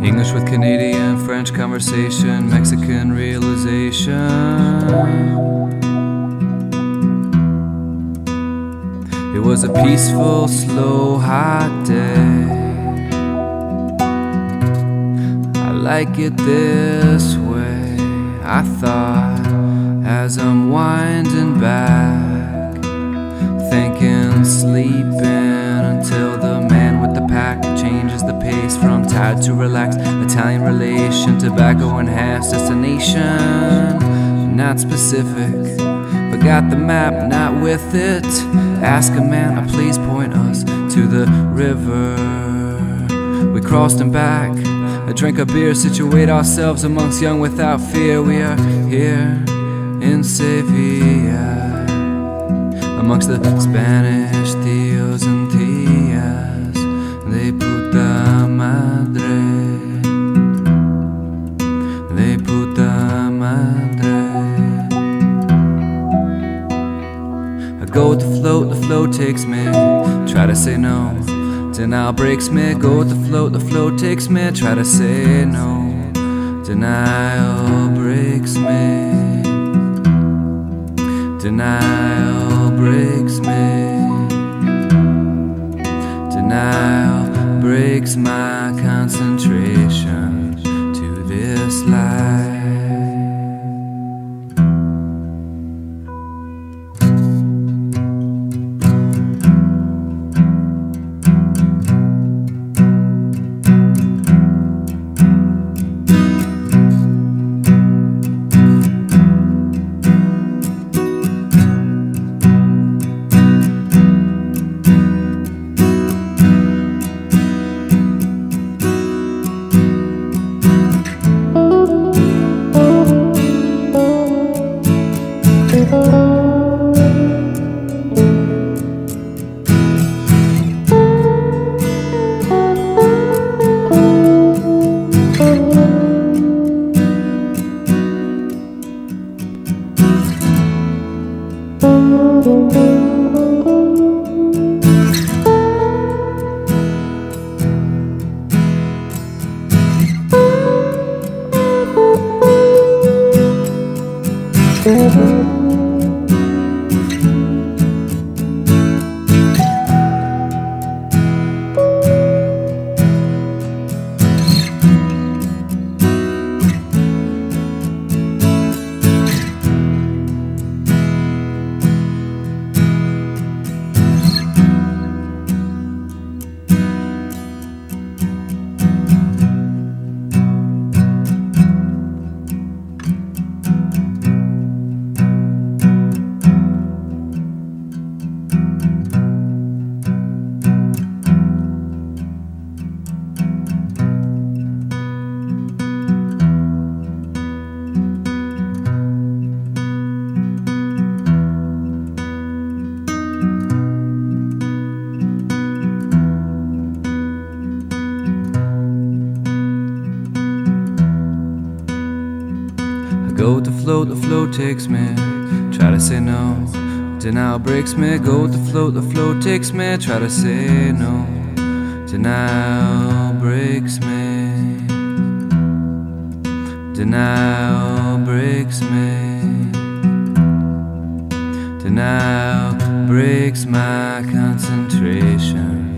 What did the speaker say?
English with Canadian, French conversation, Mexican realization. It was a peaceful, slow, hot day. I like it this way, I thought, as I'm winding back, thinking, sleeping, until the man with the pack changes the pace from tired to relaxed. Italian relation, tobacco enhanced, destination not specific, but got the map not with it. Ask a man, please point us to the river. We crossed and back, drink a beer, situate ourselves amongst young without fear. We are here in Sevilla, amongst the Spanish tios and tias de puta madre, de puta madre. I go with the flow takes me, try to say no, denial breaks me. Go with the flow takes me, try to say no, denial breaks me. Denial breaks me. Denial breaks my concentration to this life. Go with the flow takes me, try to say no, denial breaks me. Go with the flow takes me, try to say no, denial breaks me. Denial breaks me. Denial breaks my concentration